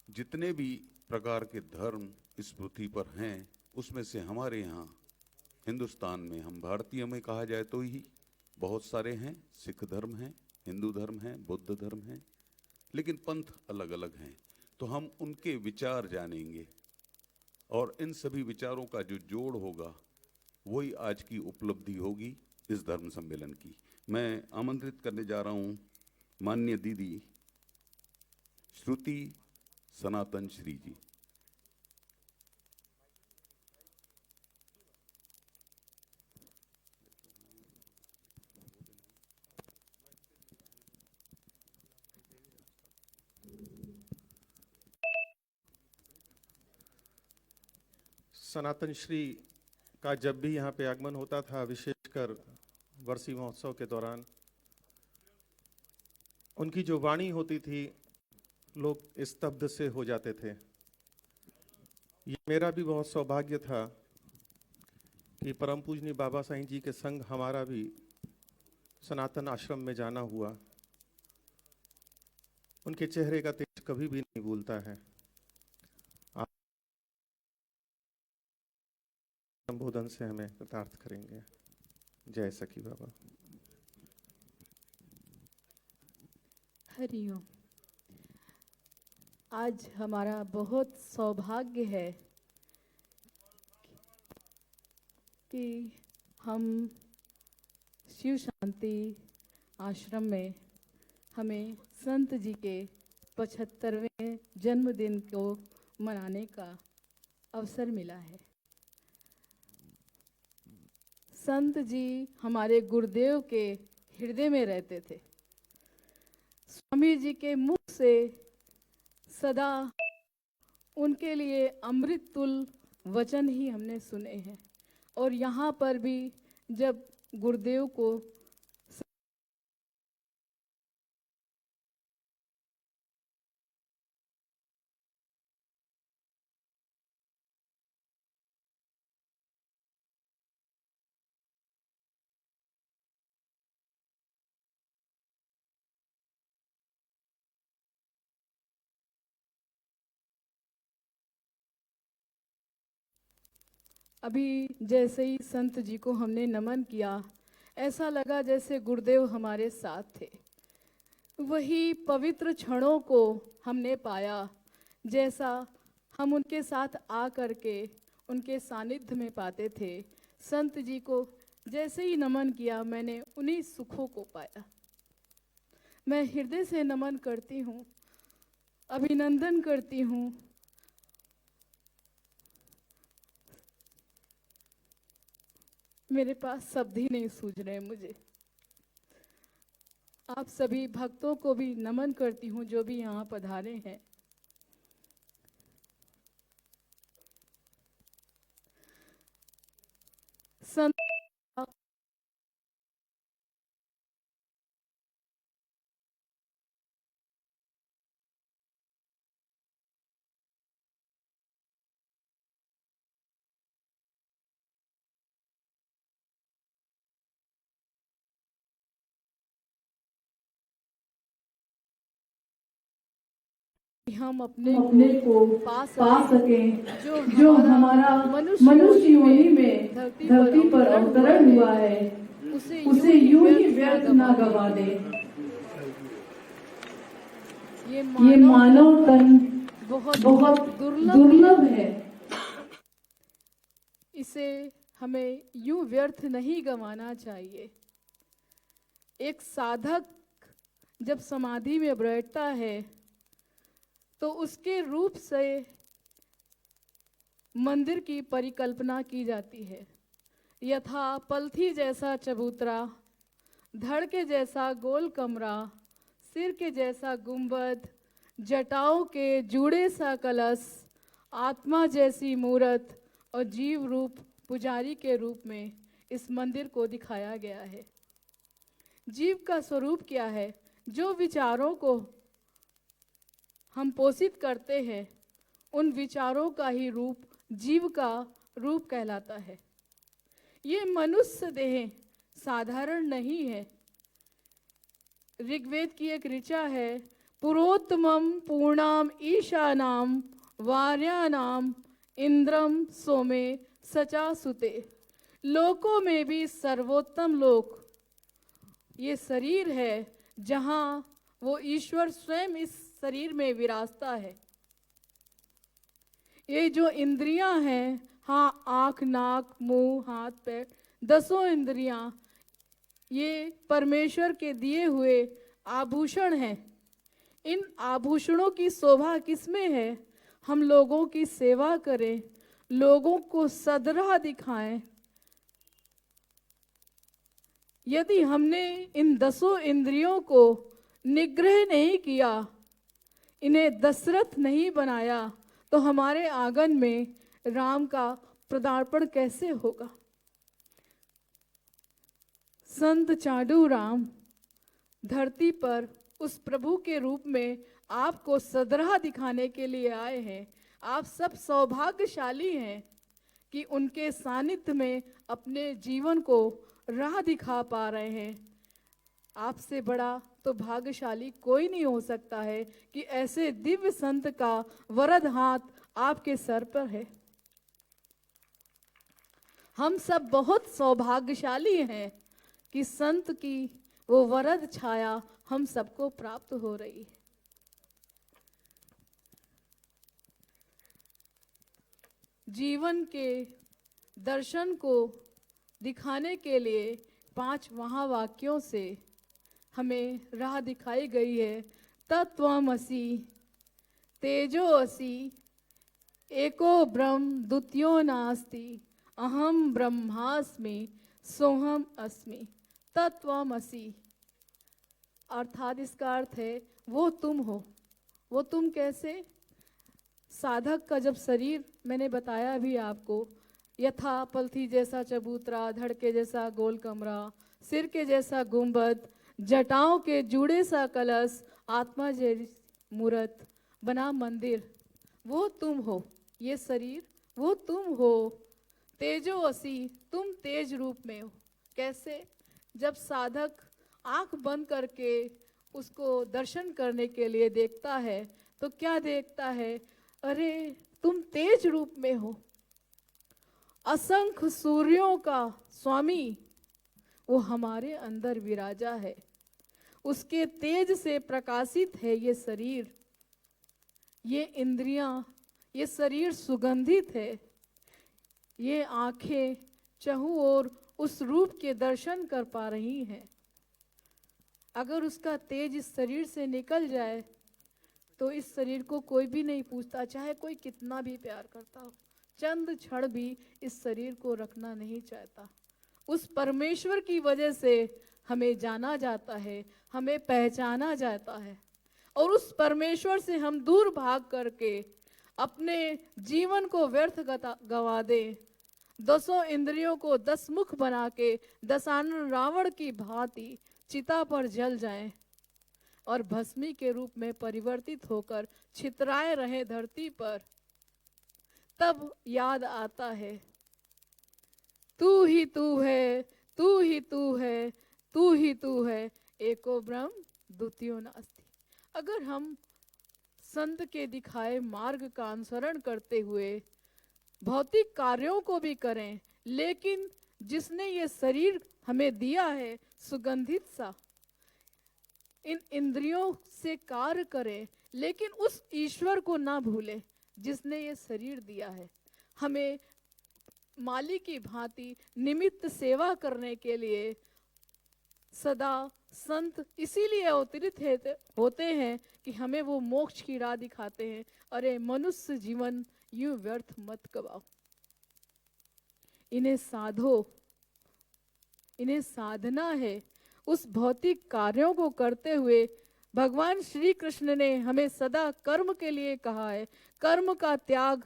जितने भी प्रकार के धर्म इस पृथ्वी पर हैं, उसमें से हमारे यहाँ हिंदुस्तान में, हम भारतीय में कहा जाए तो ही बहुत सारे हैं। सिख धर्म है, हिंदू धर्म है, बुद्ध धर्म है, लेकिन पंथ अलग अलग हैं। तो हम उनके विचार जानेंगे और इन सभी विचारों का जो जोड़ होगा वही आज की उपलब्धि होगी इस धर्म सम्मेलन की। मैं आमंत्रित करने जा रहा हूं माननीय दीदी श्रुति सनातन श्री जी। सनातन श्री का जब भी यहाँ पे आगमन होता था, विशेषकर वर्षी महोत्सव के दौरान, उनकी जो वाणी होती थी लोग स्तब्ध से हो जाते थे। ये मेरा भी बहुत सौभाग्य था कि परम पूजनीय बाबा साईं जी के संग हमारा भी सनातन आश्रम में जाना हुआ। उनके चेहरे का तेज कभी भी नहीं भूलता है। संबोधन से हमें कृतार्थ करेंगे। जय सखी बाबा। हरिओम। आज हमारा बहुत सौभाग्य है कि हम शिव शांति आश्रम में हमें संत जी के 75वें जन्मदिन को मनाने का अवसर मिला है। संत जी हमारे गुरुदेव के हृदय में रहते थे। स्वामी जी के मुख से सदा उनके लिए अमृत तुल वचन ही हमने सुने हैं। और यहाँ पर भी जब गुरुदेव को अभी जैसे ही संत जी को हमने नमन किया, ऐसा लगा जैसे गुरुदेव हमारे साथ थे। वही पवित्र क्षणों को हमने पाया जैसा हम उनके साथ आ करके उनके सानिध्य में पाते थे। संत जी को जैसे ही नमन किया, मैंने उन्हीं सुखों को पाया। मैं हृदय से नमन करती हूँ, अभिनंदन करती हूँ। मेरे पास शब्द ही नहीं सूझ रहे मुझे। आप सभी भक्तों को भी नमन करती हूँ जो भी यहाँ पधारे हैं। संत हम अपने को पा सकें जो हमारा मनुष्य योनि में धरती पर अवतरण हुआ है, उसे यूं ही व्यर्थ ना गवा दे। ये मानव तन बहुत दुर्लभ है। इसे हमें यूं व्यर्थ नहीं गंवाना चाहिए। एक साधक जब समाधि में बैठता है तो उसके रूप से मंदिर की परिकल्पना की जाती है। यथा पलथी जैसा चबूतरा, धड़ के जैसा गोल कमरा, सिर के जैसा गुंबद, जटाओं के जुड़े सा कलश, आत्मा जैसी मूरत और जीव रूप पुजारी के रूप में इस मंदिर को दिखाया गया है। जीव का स्वरूप क्या है? जो विचारों को हम पोषित करते हैं, उन विचारों का ही रूप जीव का रूप कहलाता है। ये मनुष्य देह साधारण नहीं है। ऋग्वेद की एक ऋचा है, पुरोत्तमं पूर्णाम ईशानाम वार्यानाम इंद्रम सोमे सचा सुते। लोकों में भी सर्वोत्तम लोक ये शरीर है जहां वो ईश्वर स्वयं इस शरीर में विराजता है। ये जो इंद्रियां हैं, हाँ, आँख, नाक, मुंह, हाथ, पैर, 10 इंद्रियां, ये परमेश्वर के दिए हुए आभूषण हैं। इन आभूषणों की शोभा किसमें है? हम लोगों की सेवा करें, लोगों को सदराह दिखाएं। यदि हमने इन 10 इंद्रियों को निग्रह नहीं किया, इन्हें दशरथ नहीं बनाया, तो हमारे आंगन में राम का पदार्पण कैसे होगा? संत चाडू राम धरती पर उस प्रभु के रूप में आपको सदराह दिखाने के लिए आए हैं। आप सब सौभाग्यशाली हैं कि उनके सानिध्य में अपने जीवन को राह दिखा पा रहे हैं। आपसे बड़ा तो भाग्यशाली कोई नहीं हो सकता है कि ऐसे दिव्य संत का वरद हाथ आपके सर पर है। हम सब बहुत सौभाग्यशाली हैं कि संत की वो वरद छाया हम सबको प्राप्त हो रही है। जीवन के दर्शन को दिखाने के लिए 5 महावाक्यों से हमें राह दिखाई गई है। तत्त्वमसि, तेजोऽसि, एको ब्रह्म द्वितीयो नास्ति, अहम ब्रह्मास्मि सोहम अस्मि। तत्त्वमसि अर्थात इसका अर्थ है वो तुम हो। वो तुम कैसे? साधक का जब शरीर, मैंने बताया अभी आपको, यथा पलथी जैसा चबूतरा, धड़ के जैसा गोल कमरा, सिर के जैसा गुंबद, जटाओं के जुड़े सा कलश, आत्मा जैसी मूरत, बना मंदिर, वो तुम हो। ये शरीर वो तुम हो। तेजोअसि, तुम तेज रूप में हो। कैसे? जब साधक आंख बंद करके उसको दर्शन करने के लिए देखता है तो क्या देखता है? अरे तुम तेज रूप में हो। असंख्य सूर्यों का स्वामी वो हमारे अंदर विराजा है। उसके तेज से प्रकाशित है ये शरीर, ये इंद्रियां, ये शरीर सुगंधित है। ये आंखें चहु ओर उस रूप के दर्शन कर पा रही हैं। अगर उसका तेज इस शरीर से निकल जाए तो इस शरीर को कोई भी नहीं पूछता, चाहे कोई कितना भी प्यार करता हो। चंद क्षण भी इस शरीर को रखना नहीं चाहता। उस परमेश्वर की वजह से हमें जाना जाता है, हमें पहचाना जाता है। और उस परमेश्वर से हम दूर भाग करके अपने जीवन को व्यर्थ गवा दें। 10 इंद्रियों को 10 मुख बना के दशानन रावण की भांति चिता पर जल जाएं और भस्मी के रूप में परिवर्तित होकर छितराए रहे धरती पर। तब याद आता है, तू ही तू है, तू ही तू है, तू ही तू है, एको ब्रह्म द्वितीयो नास्ति। अगर हम संत के दिखाए मार्ग का अनुसरण करते हुए भौतिक कार्यों को भी करें, लेकिन जिसने ये शरीर हमें दिया है सुगंधित सा, इन इंद्रियों से कार्य करें, लेकिन उस ईश्वर को ना भूलें जिसने ये शरीर दिया है। हमें माली की भांति निमित्त सेवा करने के लिए सदा संत इसीलिए अवतरित होते हैं कि हमें वो मोक्ष की राह दिखाते हैं। अरे मनुष्य जीवन यूं व्यर्थ मत गवाओ, इन्हें साधो, इन्हें साधना है। उस भौतिक कार्यों को करते हुए भगवान श्री कृष्ण ने हमें सदा कर्म के लिए कहा है। कर्म का त्याग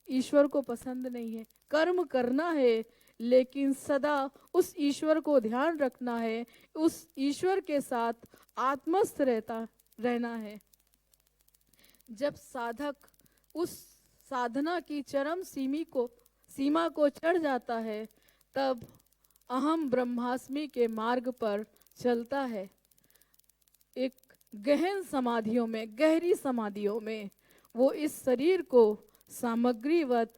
ईश्वर को पसंद नहीं है। कर्म करना है, लेकिन सदा उस ईश्वर को ध्यान रखना है, उस ईश्वर के साथ आत्मस्थ रहना है। जब साधक उस साधना की चरम सीमा को चढ़ जाता है, तब अहम ब्रह्मास्मि के मार्ग पर चलता है। एक गहन समाधियों में, गहरी समाधियों में वो इस शरीर को सामग्रीवत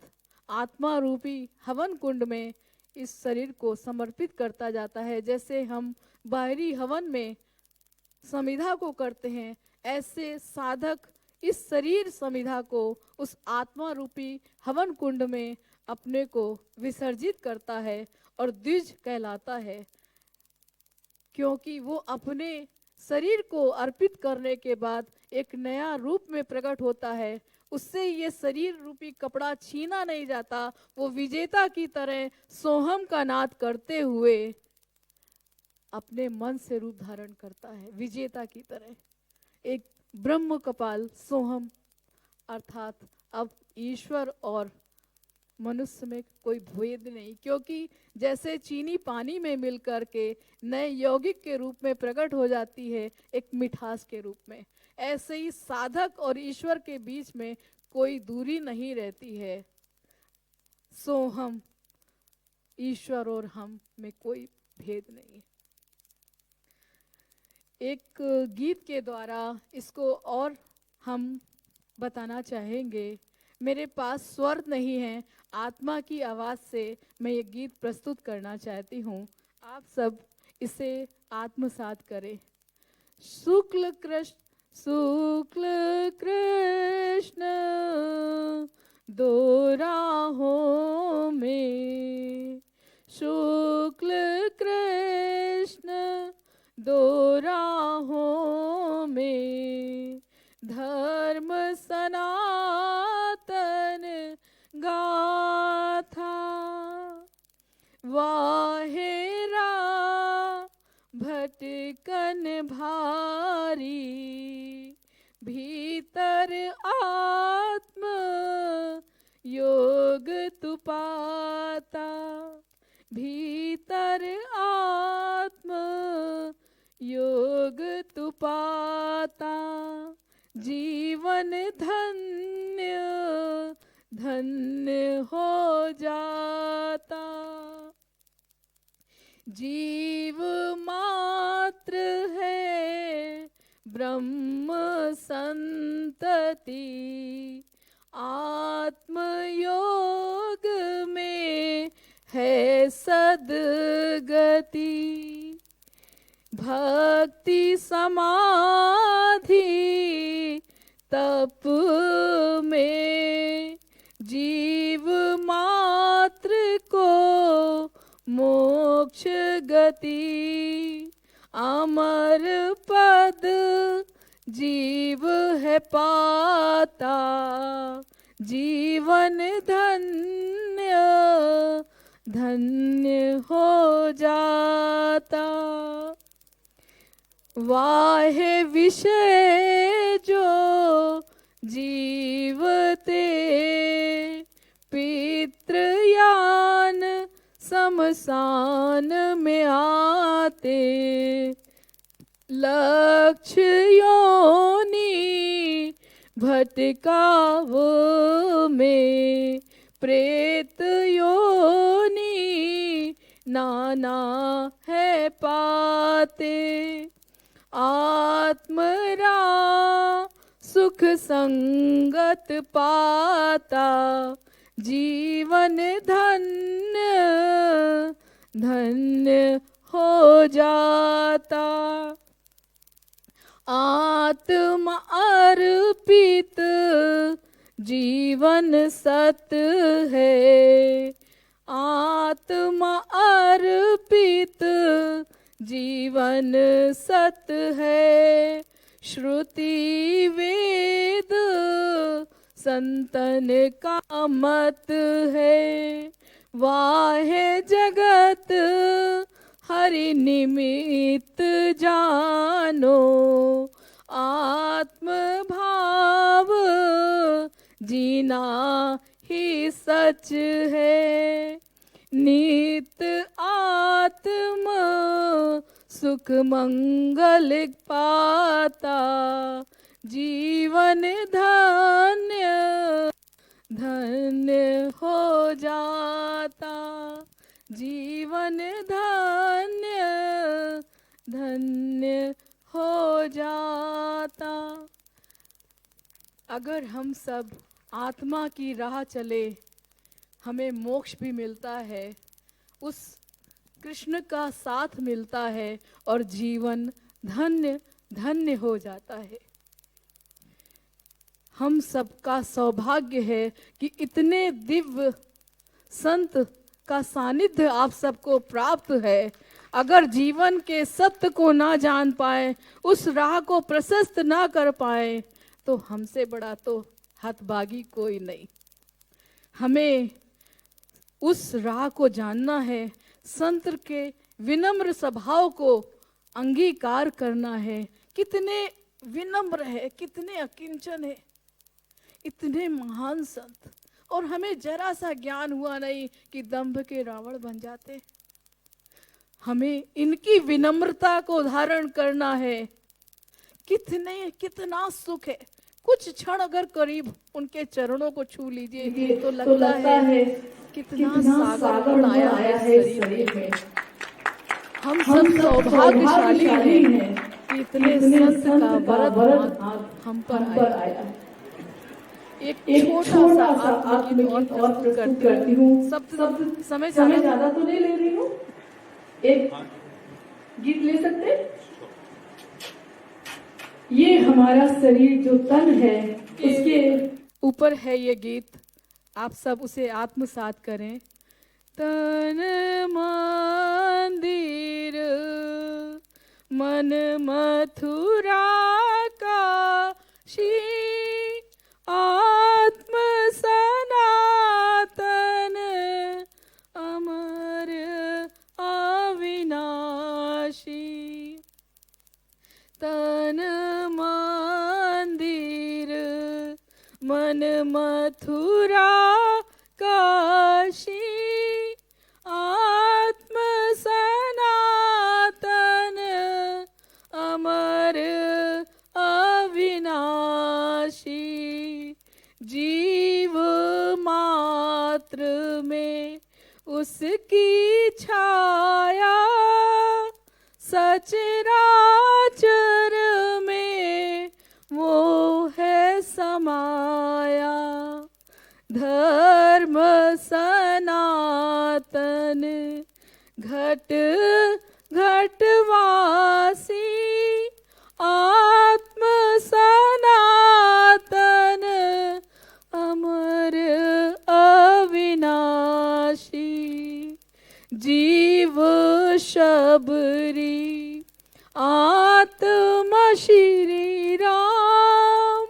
आत्मा रूपी हवन कुंड में इस शरीर को समर्पित करता जाता है। जैसे हम बाहरी हवन में समिधा को करते हैं, ऐसे साधक इस शरीर समिधा को उस आत्मा रूपी हवन कुंड में अपने को विसर्जित करता है और द्विज कहलाता है, क्योंकि वो अपने शरीर को अर्पित करने के बाद एक नया रूप में प्रकट होता है। उससे ये शरीर रूपी कपड़ा छीना नहीं जाता। वो विजेता की तरह सोहम का नाद करते हुए अपने मन से रूप धारण करता है, विजेता की तरह एक ब्रह्म कपाल सोहम, अर्थात अब ईश्वर और मनुष्य में कोई भेद नहीं, क्योंकि जैसे चीनी पानी में मिल करके नए यौगिक के रूप में प्रकट हो जाती है एक मिठास के रूप में, ऐसे ही साधक और ईश्वर के बीच में कोई दूरी नहीं रहती है। सोहम, ईश्वर और हम में कोई भेद नहीं। एक गीत के द्वारा इसको और हम बताना चाहेंगे। मेरे पास स्वर नहीं है, आत्मा की आवाज से मैं ये गीत प्रस्तुत करना चाहती हूँ। आप सब इसे आत्मसात करें। शुक्ल कृष्ण दो राहों में, शुक्ल कृष्ण दो राहों में, धर्म सनातन गाथा, वाहेरा भटकन भारी, भीतर आत्म योग तु पाता, भीतर आत्म योग तु पाता, जीवन धन्य धन्य हो जाता। जीव मात्र है ब्रह्म संतति, आत्म योग में है सद्गति, भक्ति समाधि तप में, जीव मात्र को मोक्ष गति, अमर पद जीव है पाता, जीवन धन्य धन्य हो जाता। वाहे विषय जो जीवते, पितृयान शमशान में आते, लक्ष्य योनि भटकाव में, प्रेत योनि नाना है पाते, आत्मरा सुख संगत पाता, जीवन धन्य धन्य हो जाता। आत्मा अर्पित जीवन सत है, आत्मा अर्पित जीवन सत है, श्रुति वेद संतन का मत है, वाहे जगत हरि निमित्त जानो, आत्म भाव जीना ही सच है, नित आत्म सुख मंगल पाता, जीवन धन्य धन्य हो जाता, जीवन धन्य धन्य हो जाता। अगर हम सब आत्मा की राह चले हमें मोक्ष भी मिलता है, उस कृष्ण का साथ मिलता है और जीवन धन्य धन्य हो जाता है। हम सबका सौभाग्य है कि इतने दिव्य संत का सानिध्य आप सबको प्राप्त है। अगर जीवन के सत्य को ना जान पाए, उस राह को प्रशस्त ना कर पाए, तो हमसे बड़ा तो हतभागी कोई नहीं। हमें उस राह को जानना है, संत के विनम्र स्वभाव को अंगीकार करना है। कितने विनम्र है, कितने अकिंचन है, इतने महान संत, और हमें जरा सा ज्ञान हुआ नहीं कि दंभ के रावण बन जाते। हमें इनकी विनम्रता को धारण करना है। कितना सुख है, कुछ क्षण अगर करीब उनके चरणों को छू लीजिए तो लगता है कितना सागर गुण आया है शरीर में। हम सब सौभाग्यशाली हैं कि इतने संत का वरद हम पर आया। एक छोटा सा आत्मगीत और प्रस्तुत करती हूँ। सब समय ज्यादा तो नहीं ले रही हूँ, एक गीत ले सकते। ये हमारा शरीर जो तन है उसके ऊपर है ये गीत, आप सब उसे आत्मसात करें। तन मंदिर मन मथुरा काशी, आत्म सनातन अमर अविनाशी। तन मंदिर मन मथुरा काशी, आत्म सनातन अमर अविनाशी। जीव मात्र में उसकी छाया, सचराचर में वो है समाया। धर्म सनातन घट घटवासी, आत्म सनातन अमर अविनाशी। जीव शबरी आत्मा श्री राम,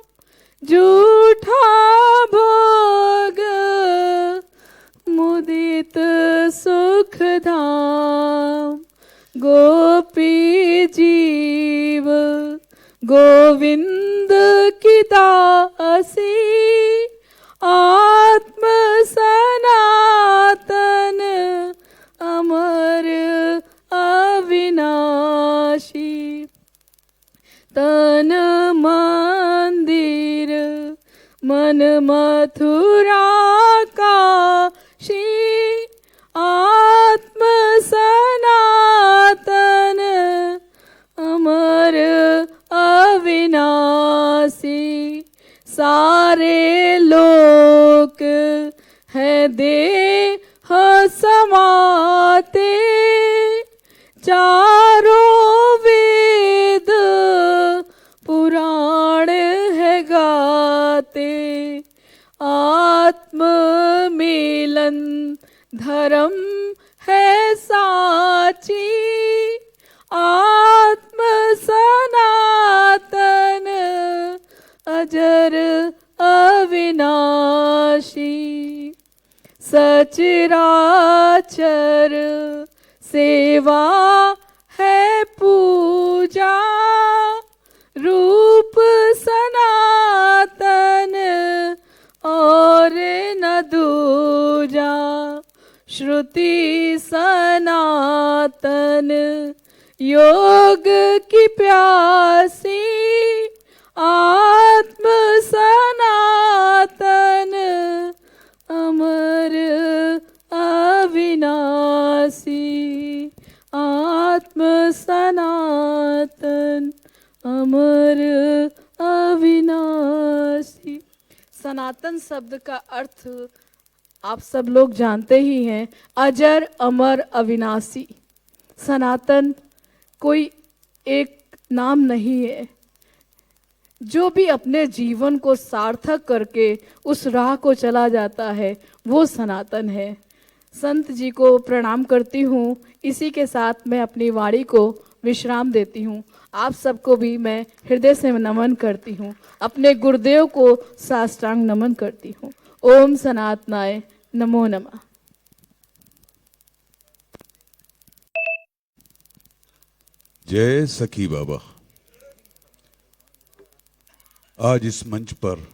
झूठा भोग मुदित सुख धाम। गोपी जीव गोविंद की दासी, आत्म सनातन अमर अविनाशी। तन मंदिर मन मथुरा काशी, आत्म सनातन अमर अविनाशी। सारे लोक है देह समाते, चारों वेद पुराण है गाते। आत्म मिलन धर्म है साची, आत्म सनातन अजर अविनाशी। सचराचर सेवा है पूजा, रूप सनातन और न दूजा। श्रुति सनातन योग की प्यासी, आत्म सनातन अमर अविनाशी। आत्म सनातन अमर अविनाशी। सनातन शब्द का अर्थ आप सब लोग जानते ही हैं, अजर अमर अविनाशी। सनातन कोई एक नाम नहीं है। जो भी अपने जीवन को सार्थक करके उस राह को चला जाता है वो सनातन है। संत जी को प्रणाम करती हूँ। इसी के साथ मैं अपनी वाणी को विश्राम देती हूँ। आप सबको भी मैं हृदय से नमन करती हूँ। अपने गुरुदेव को साष्टांग नमन करती हूँ। ओम सनातनाय नमो नमः। जय सखी बाबा। आज इस मंच पर